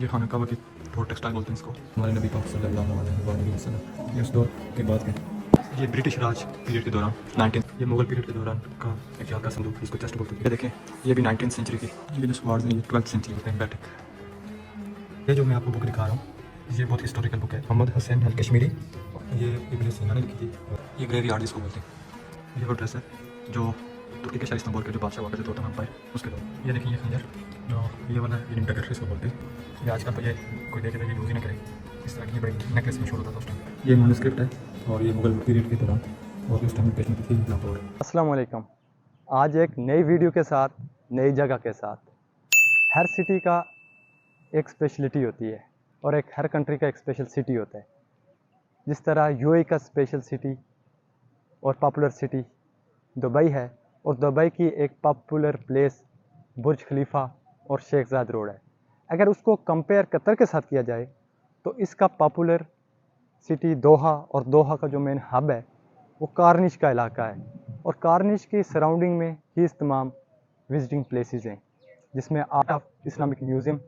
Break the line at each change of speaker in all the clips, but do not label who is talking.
ये खाना काबा की रोड टेक्सटाइल बोलते हैं इसको। हमारे नबी पाक सल्लल्लाहु अलैहि वसल्लम ये उस दौर के बाद के, ये ब्रिटिश राज पीरियड के दौरान 19, ये मुगल पीरियड के दौरान का एक याद का संदूक, इसको चेस्ट बोलते हैं। ये देखें, ये भी 19th सेंचुरी की, ये जो स्वार्ड्स हैं ये 12th सेंचुरी के बैटिक। ये जो मैं आपको बुक दिखा रहा हूँ ये बहुत हिस्टोरिकल बुक है, मोहम्मद हुसैन अल कश्मीरी, ये इब्न सीना ने लिखी थी। ये ग्रेव यार्ड जिसको बोलते हैं। ये वो ड्रेस है जो तुर्की के शहर इस्तांबुल के जो बादशाह हुआ करते थे ओटोमन एम्पायर उसके दौरान। ये देखिए ये खंजर जो ये वाला ये निमटगर इसको बोलते हैं। ये आजकल तो ये कोई देखे तो ये यूज़ ही ना करे, इस तरह की ये बड़ी नेकलेस मशहूर होता था उस टाइम। ये मैन्युस्क्रिप्ट है और ये मुगल पीरियड के दौरान और उस टाइम पेशेंट थी लाहौर।
अस्सलाम वालेकुम। आज एक नई वीडियो के साथ, नई जगह के साथ। हर सिटी का एक स्पेशलिटी होती है और एक हर कंट्री का एक स्पेशल सिटी होता है। जिस तरह यूएई का स्पेशल सिटी और पॉपुलर सिटी दुबई है, और दुबई की एक पॉपुलर प्लेस बुर्ज खलीफा और शेख ज़ायद रोड है। अगर उसको कंपेयर कतर के साथ किया जाए तो इसका पॉपुलर सिटी दोहा, और दोहा का जो मेन हब है वो कार्निश का इलाका है, और कार्निश की सराउंडिंग में ही तमाम विजिटिंग प्लेसेस हैं, जिसमें art of Islamic museum,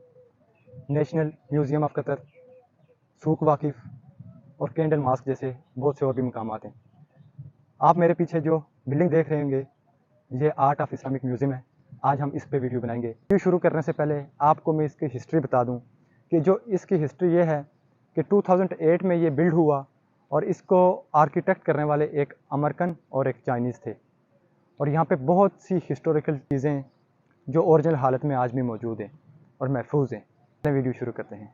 national museum of Qatar, Souq Waqif और कैंडल मास्क जैसे बहुत से और भी मकामात हैं। आप मेरे पीछे जो बिल्डिंग देख रहे होंगे ये आर्ट ऑफ इस्लामिक म्यूज़ियम है। आज हम इस पे वीडियो बनाएंगे। वीडियो शुरू करने से पहले आपको मैं इसकी हिस्ट्री बता दूं कि जो इसकी हिस्ट्री ये है कि 2008 में ये बिल्ड हुआ, और इसको आर्किटेक्ट करने वाले एक अमेरिकन और एक चाइनीज़ थे। और यहाँ पे बहुत सी हिस्टोरिकल चीज़ें जो ओरिजिनल हालत में आज भी मौजूद हैं और महफूज हैं। चलिए वीडियो शुरू करते हैं।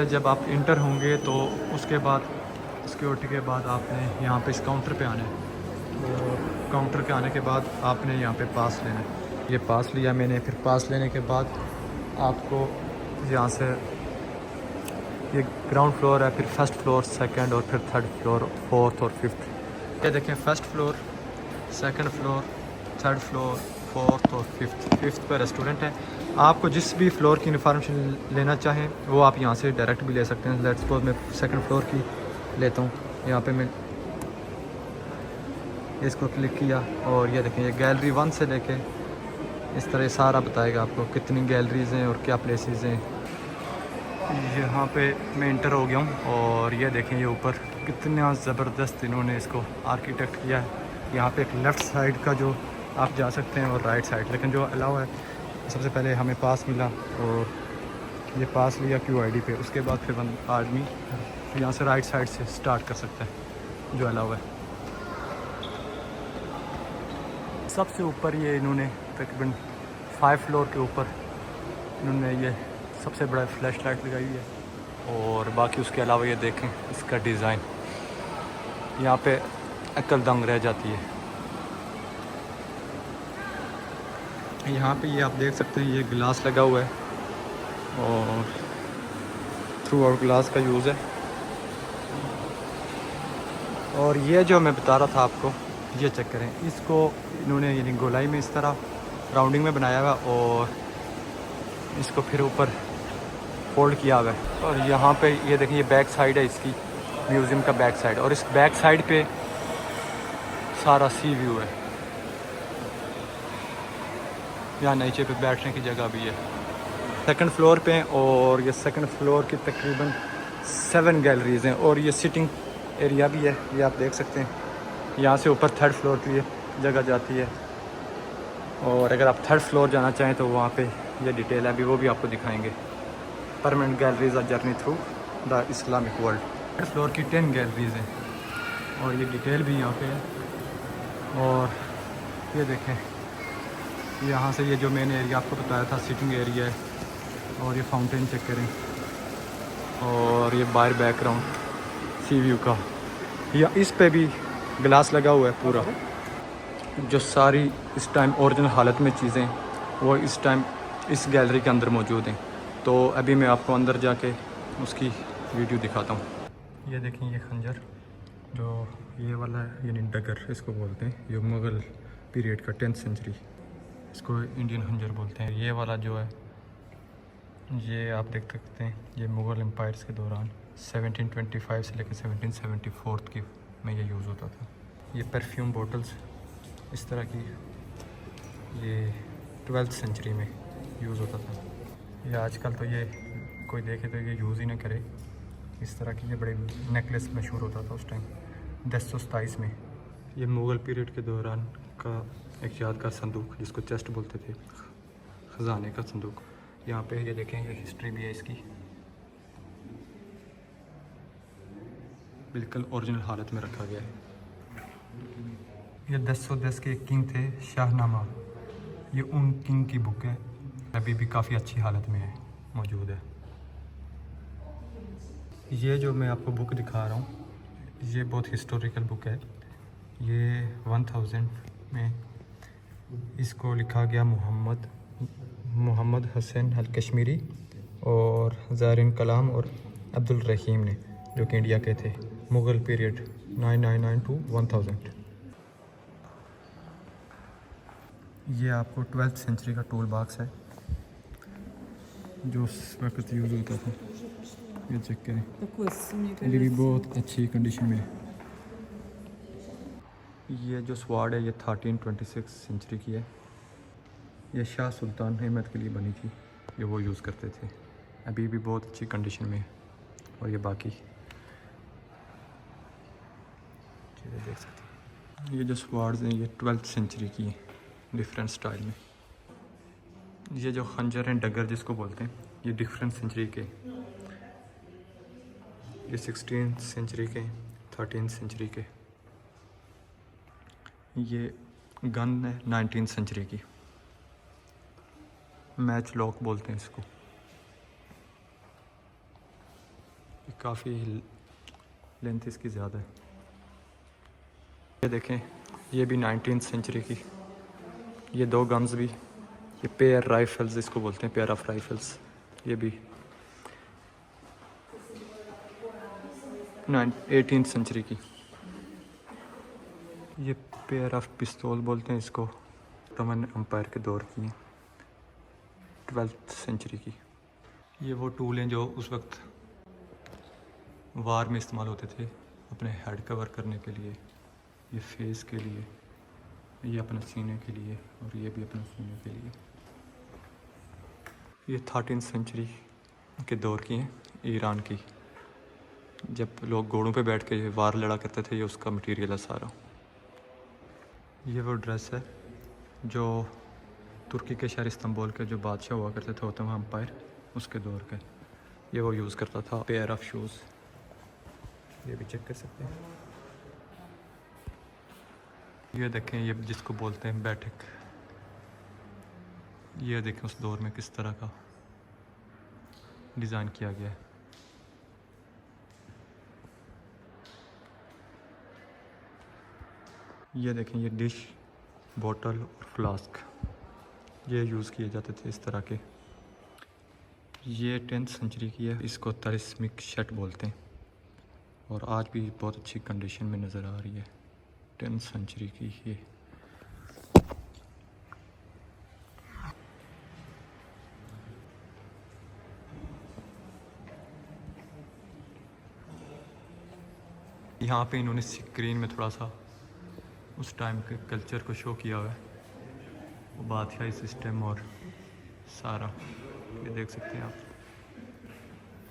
जब आप इंटर होंगे तो उसके बाद सिक्योरिटी के बाद आपने यहाँ पे इस काउंटर पे आना है, और काउंटर के आने के बाद आपने यहाँ पे पास लेना है। ये पास लिया मैंने, फिर पास लेने के बाद आपको यहाँ से ये ग्राउंड फ्लोर है, फिर फर्स्ट फ्लोर, सेकंड और फिर थर्ड फ्लोर, फोर्थ और फिफ्थ। ये देखें, first floor, second floor, third floor, fourth और फिफ्थ पर रेस्टोरेंट है। आपको जिस भी फ्लोर की इन्फॉर्मेशन लेना चाहें वो आप यहाँ से डायरेक्ट भी ले सकते हैं। लेट्स सपोज मैं सेकंड फ्लोर की लेता हूँ। यहाँ पे मैं इसको क्लिक किया और ये देखें, ये गैलरी 1 से लेके इस तरह सारा बताएगा आपको कितनी गैलरीज़ हैं और क्या प्लेसेस हैं। यहाँ पे मैं इंटर हो गया हूँ, और ये देखें ये ऊपर कितना ज़बरदस्त इन्होंने इसको आर्किटेक्ट किया है। यहाँ पे एक लेफ़्ट साइड का जो आप जा सकते हैं और राइट साइड, लेकिन जो अलाउ है, सबसे पहले हमें पास मिला और ये पास लिया QID पे, उसके बाद फिर आदमी यहाँ से राइट साइड से स्टार्ट कर सकता है जो अलाउ है। सबसे ऊपर ये इन्होंने तकरीबन 5 फ्लोर के ऊपर इन्होंने ये सबसे बड़ा फ्लैश लाइट लगाई है, और बाकी उसके अलावा ये देखें इसका डिज़ाइन, यहाँ पे अक्ल दंग रह जाती है। यहाँ पे ये आप देख सकते हैं ये ग्लास लगा हुआ है, और थ्रू आउट ग्लास का यूज़ है। और ये जो मैं बता रहा था आपको, ये चेक करें, इसको इन्होंने यानी गोलाई में इस तरह राउंडिंग में बनाया हुआ, और इसको फिर ऊपर फोल्ड किया हुआ है। और यहाँ पे ये देखें, ये बैक साइड है इसकी, म्यूज़ियम का बैक साइड, और इस बैक साइड पे सारा सी व्यू है। यहाँ नीचे पे बैठने की जगह भी है सेकंड फ्लोर पे, और ये सेकंड फ्लोर की तकरीबन 7 गैलरीज़ हैं, और ये सिटिंग एरिया भी है, ये आप देख सकते हैं। यहाँ से ऊपर थर्ड फ्लोर की जगह जाती है, और अगर आप थर्ड फ्लोर जाना चाहें तो वहाँ पे ये डिटेल है, अभी वो भी आपको दिखाएंगे। Permanent galleries our journey through the Islamic world. Third floor की 10 गैलरीज़ हैं, और ये डिटेल भी यहाँ पे है। और ये देखें, यहाँ से ये जो मैंने एरिया आपको बताया था सिटिंग एरिया है, और ये फाउंटेन चेक करें, और ये बाहर बैकग्राउंड सी व्यू का, या इस पे भी ग्लास लगा हुआ है पूरा। जो सारी इस टाइम ओरिजिनल हालत में चीज़ें वो इस टाइम इस गैलरी के अंदर मौजूद हैं। तो अभी मैं आपको अंदर जाके उसकी वीडियो दिखाता हूँ। ये देखें, ये खंजर जो ये वाला है, ये डगर इसको बोलते हैं, ये मुग़ल पीरियड का 10th सेंचुरी इसको इंडियन खंजर बोलते हैं। ये वाला जो है ये आप देख सकते हैं, ये मुग़ल एम्पायर्स के दौरान 1725 से लेकर 1774 की में ये यूज़ होता था। ये परफ्यूम बॉटल्स इस तरह की ये 12th सेंचुरी में यूज़ होता था। ये आजकल तो ये कोई देखे तो ये यूज़ ही ना करे। इस तरह की ये बड़े नेकलेस मशहूर होता था उस टाइम 1027 में। ये मुग़ल पीरियड के दौरान का एक यादगार संदूक जिसको चेस्ट बोलते थे, ख़जाने का संदूक। यहाँ पे ये देखें, ये हिस्ट्री भी है इसकी, बिल्कुल ओरिजिनल हालत में रखा गया है। ये 1010 के एक किंग थे, शाहनामा। ये उन किंग की बुक है, अभी भी काफ़ी अच्छी हालत में है, मौजूद है। ये जो मैं आपको बुक दिखा रहा हूँ ये बहुत हिस्टोरिकल बुक है। ये 1000 में इसको लिखा गया मोहम्मद हसन अल कश्मीरी और ज़ारिन कलाम और अब्दुल रहीम ने, जो कि इंडिया के थे। Mughal period 999 to 1000। ये आपको 12th सेंचुरी का टूल बॉक्स है जो उस वक्त यूज़ होता था। ये चेक करें, ये भी बहुत अच्छी कंडीशन में है। ये जो स्वाड है ये 1326 सेंचुरी की है। ये शाह सुल्तान अहमद के लिए बनी थी, ये वो यूज़ करते थे। अभी भी बहुत अच्छी कंडीशन में है। और ये बाकी चीज़ें देख सकते हैं। ये जो स्वाड्स हैं ये 12th सेंचुरी की हैं, डिफरेंट स्टाइल में। ये जो खंजर हैं, डगर जिसको बोलते हैं, ये डिफरेंट सेंचुरी के, ये 16th सेंचुरी के, 13th सेंचुरी के। ये गन है 19th सेंचुरी की, मैच लॉक बोलते हैं इसको। ये काफ़ी लेंथ इसकी ज़्यादा है। ये देखें, ये भी 19th सेंचुरी की। ये दो गन्स भी, ये पेयर राइफल्स इसको बोलते हैं, पेयर ऑफ राइफल्स। ये भी 18th सेंचुरी की। ये पेयर ऑफ पिस्तौल बोलते हैं इसको, रोमन एम्पायर के दौर की हैं, 12th सेंचुरी की। ये वो टूल हैं जो उस वक्त वार में इस्तेमाल होते थे, अपने हेड कवर करने के लिए, ये फेस के लिए, ये अपने सीने के लिए, और ये भी अपने सीने के लिए। ये 13th सेंचुरी के दौर की हैं, ईरान की। जब लोग घोड़ों पे बैठ के वार लड़ा करते थे, ये उसका मटेरियल है सारा। ये वो ड्रेस है जो तुर्की के शहर इस्तांबुल के जो बादशाह हुआ करते थे, ओटोमन एम्पायर, उसके दौर के, ये वो यूज़ करता था। पेयर ऑफ शूज़, ये भी चेक कर सकते हैं। ये देखें, ये जिसको बोलते हैं बैठक, ये देखें उस दौर में किस तरह का डिज़ाइन किया गया है। ये देखें, ये डिश, बोतल और फ्लास्क, ये यूज़ किए जाते थे इस तरह के। ये 10th सेंचुरी की है, इसको तलिस्मिक शट बोलते हैं, और आज भी बहुत अच्छी कंडीशन में नज़र आ रही है। 10th सेंचुरी की ये। यहाँ पे इन्होंने स्क्रीन में थोड़ा सा उस टाइम के कल्चर को शो किया हुआ है, वो बादशाही सिस्टम और सारा, ये देख सकते हैं आप।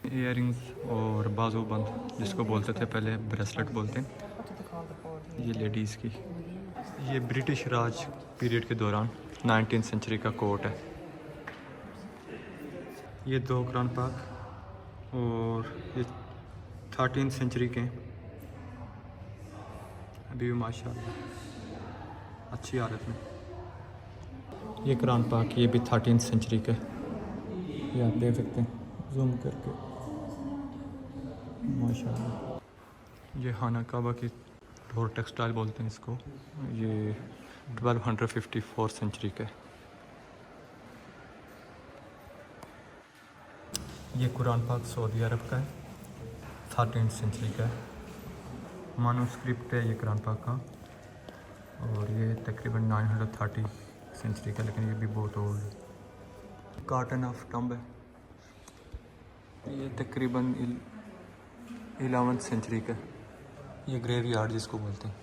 इयरिंग्स और बाजूबंद जिसको बोलते थे पहले, ब्रेसलेट बोलते हैं, ये लेडीज़ की। ये ब्रिटिश राज पीरियड के दौरान 19th सेंचुरी का कोट है। ये दो कुरान पाक, और ये 13th सेंचुरी के, अभी भी माशाल्लाह अच्छी हालत में। ये कुरान पाक, ये भी 13th सेंचुरी का, ये आप देख सकते हैं जूम करके, माशाल्लाह। ये खाना काबा की डोर टेक्सटाइल बोलते हैं इसको, ये 1254 सेंचुरी का है। ये कुरान पाक सऊदी अरब का है, 13th सेंचुरी का है। मानूस्क्रिप्ट है ये कुरान पाक का, और ये तकरीबन 930 सेंचुरी का, लेकिन ये भी बहुत ओल्ड है। कार्टन ऑफ टम्ब है, ये तकरीबन 11वीं सेंचुरी का। ये ग्रेव यार्ड जिसको बोलते हैं,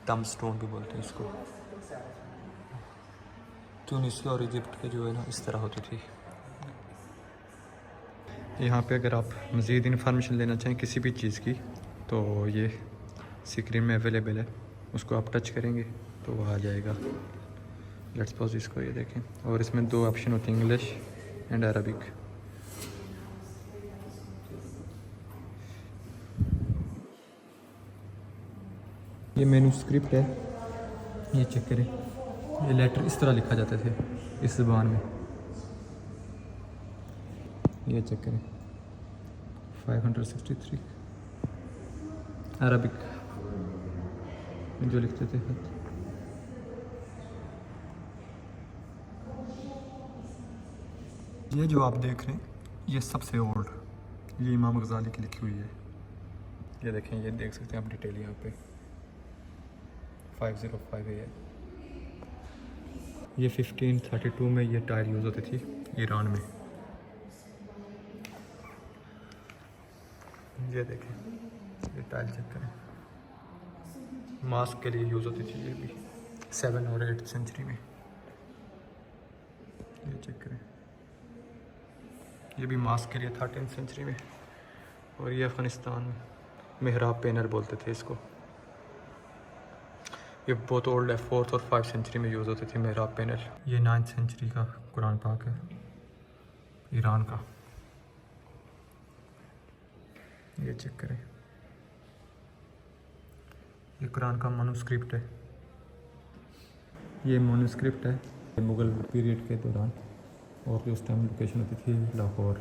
टम्ब स्टोन भी बोलते हैं इसको। ट्यूनीशिया और इजिप्ट के जो है ना इस तरह होती थी। यहाँ पे अगर आप मज़ीद इन्फॉर्मेशन लेना चाहें किसी भी चीज़ की तो ये स्क्रीन में अवेलेबल है, उसको आप टच करेंगे तो वो आ जाएगा। लेट्स सपोज इसको ये देखें, और इसमें 2 ऑप्शन होते हैं, इंग्लिश एंड अरबिक। ये मैन्युस्क्रिप्ट है, ये चेक करें, ये लेटर इस तरह लिखा जाते थे इस ज़बान में। ये चेक करें 563 अरबिक जो लिखते थे खत। ये जो आप देख रहे हैं ये सबसे ओल्ड, ये इमाम गज़ाली की लिखी हुई है। ये देखें, ये देख सकते हैं आप डिटेल यहाँ पे 505 है। ये 1532 में ये टाइल यूज़ होती थी ईरान में। ये देखें, ये टाइल चेक करें, मास्क के लिए यूज़ होती थी ये भी 7 और 8 सेंचुरी में। ये चेक करें, ये भी मास्क के लिए 13 सेंचुरी में। और ये अफ़गानिस्तान में मेहराब पैनल बोलते थे इसको। ये बहुत ओल्ड है, 4th और 5th सेंचुरी में यूज़ होती थी मेहराब पैनल। ये 9th सेंचुरी का कुरान पाक है ईरान का। ये चेक करें, ये कुरान का मैन्युस्क्रिप्ट है। ये मैन्युस्क्रिप्ट है मुग़ल पीरियड के दौरान, और उस टाइम लोकेशन होती थी लाहौर।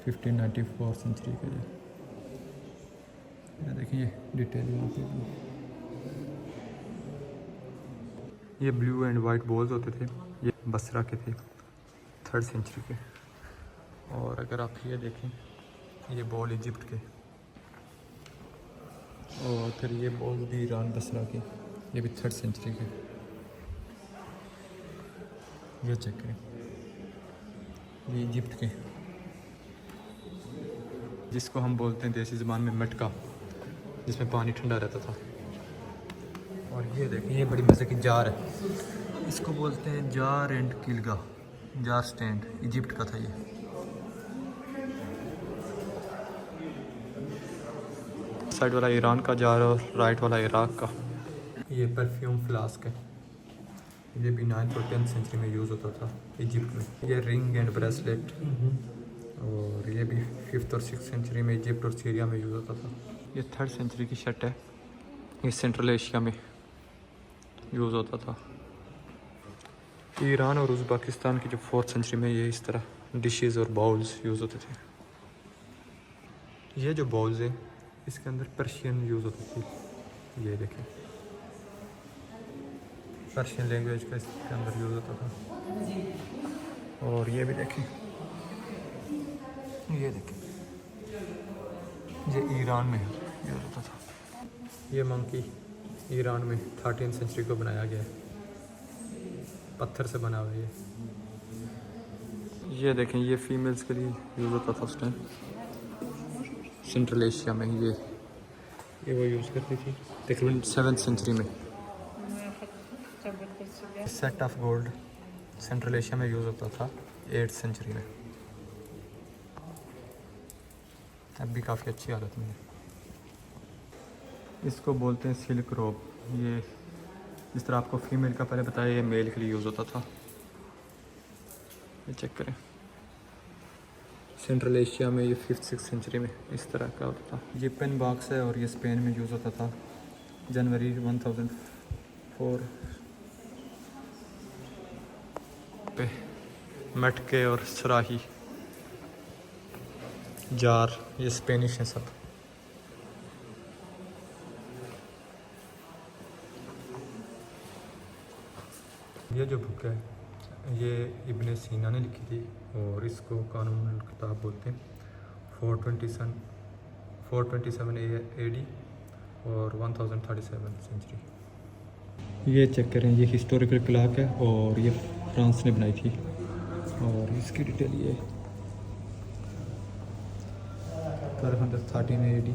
1594 सेंचुरी के लिए। ये देखिए डिटेल यहाँ पे भी। ये ब्लू एंड वाइट बॉल्स होते थे, ये बसरा के थे 3rd सेंचुरी के। और अगर आप ये देखें, ये बॉल इजिप्ट के, और फिर ये बॉल भी ईरान बसरा के, ये भी 3rd सेंचुरी के। ये चेक करें, ये इजिप्ट के, जिसको हम बोलते हैं देसी ज़बान में मटका, जिसमें पानी ठंडा रहता था। और ये देखिए, ये बड़ी मज़े की जार है, इसको बोलते हैं जार एंड किलगा, जार स्टैंड, इजिप्ट का था ये। साइड वाला ईरान का जार और राइट वाला इराक का। ये परफ्यूम फ्लास्क है, ये भी 9th और 10th सेंचुरी में यूज़ होता था इजिप्ट में। ये रिंग एंड ब्रेसलेट, और ये भी 5th और 6th सेंचुरी में इजिप्ट और सीरिया में यूज़ होता था। ये 3rd सेंचुरी की शर्ट है, ये सेंट्रल एशिया में यूज़ होता था। ईरान और उज़्बेकिस्तान की जो 4th सेंचुरी में ये इस तरह डिशेस और बाउल्स यूज़ होते थे। ये जो बाउल्स है इसके अंदर पर्शियन यूज़ होती थी, ये देखें पर्शियन लैंग्वेज का इसके अंदर यूज़ होता था। और ये भी देखें, ये देखें, ये ईरान में यूज़ होता था। ये मंकी ईरान में 13th सेंचुरी को बनाया गया है, पत्थर से बना हुआ है ये देखें, ये फीमेल्स के लिए यूज़ होता था उस टाइम सेंट्रल एशिया में। ये वो यूज़ करती थी तकरीबन 7th सेंचुरी में। Set of gold central Asia में यूज़ होता था 8th सेंचुरी में। अब भी काफ़ी अच्छी हालत में है। इसको बोलते हैं सिल्क रोब। ये जिस तरह आपको फीमेल का पहले बताया, ये मेल के लिए यूज़ होता था। ये चेक करें, सेंट्रल एशिया में ये 5th-6th सेंचुरी में इस तरह का होता था। ये पेन बॉक्स है और ये स्पेन में यूज़ होता था जनवरी 1004 पे। मटके और सराही जार, ये स्पेनिश है सब। ये जो बुक है ये इब्ने सीना ने लिखी थी, और इसको कानून किताब बोलते हैं। 427 AD और 1037 सेंचुरी। ये चेक करें, ये हिस्टोरिकल क्लॉक है और ये फ्रांस ने बनाई थी। और इसकी डिटेल ये 1213 AD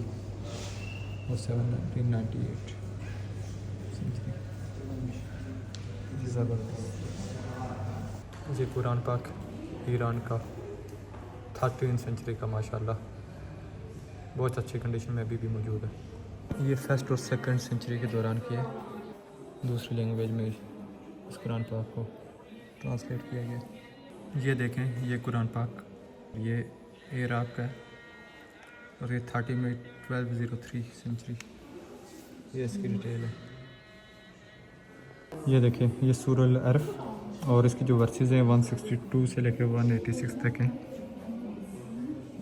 और 1798 सेंचुरी। ज़बरदस्त। ये कुरान पाक ईरान का 13वीं सेंचुरी का माशाल्लाह बहुत अच्छी कंडीशन में अभी भी मौजूद है। ये फर्स्ट और सेकंड सेंचुरी के दौरान किया, दूसरी लैंग्वेज में इस कुरान पाक को ट्रांसलेट किया गया। ये देखें, ये कुरान पाक ये इराक का है और ये 30 मई 1203 सेंचुरी, ये इसकी डिटेल है। ये देखें, ये सूरह अरफ और इसकी जो वर्सेस हैं 162 से लेकर 186 तक हैं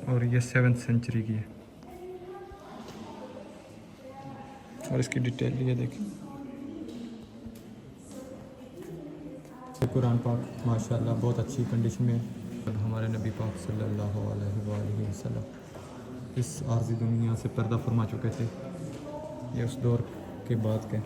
और ये 7th सेंचुरी की है। और इसकी डिटेल ये देखें। कुरान पाक माशाल्लाह बहुत अच्छी कंडीशन में है। हमारे नबी पाक सल्लल्लाहु अलैहि वसल्लम इस आर्ज़ी दुनिया से पर्दा फरमा चुके थे। ये उस दौर के बाद के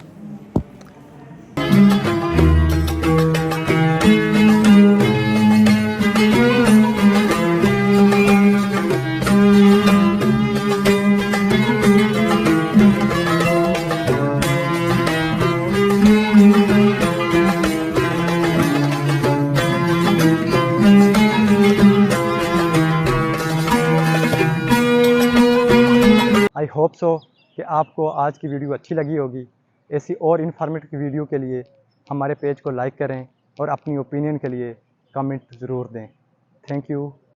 आई होप सो कि आपको आज की वीडियो अच्छी लगी होगी। ऐसी और इन्फॉर्मेटिव वीडियो के लिए हमारे पेज को लाइक करें और अपनी ओपिनियन के लिए कमेंट ज़रूर दें। Thank you.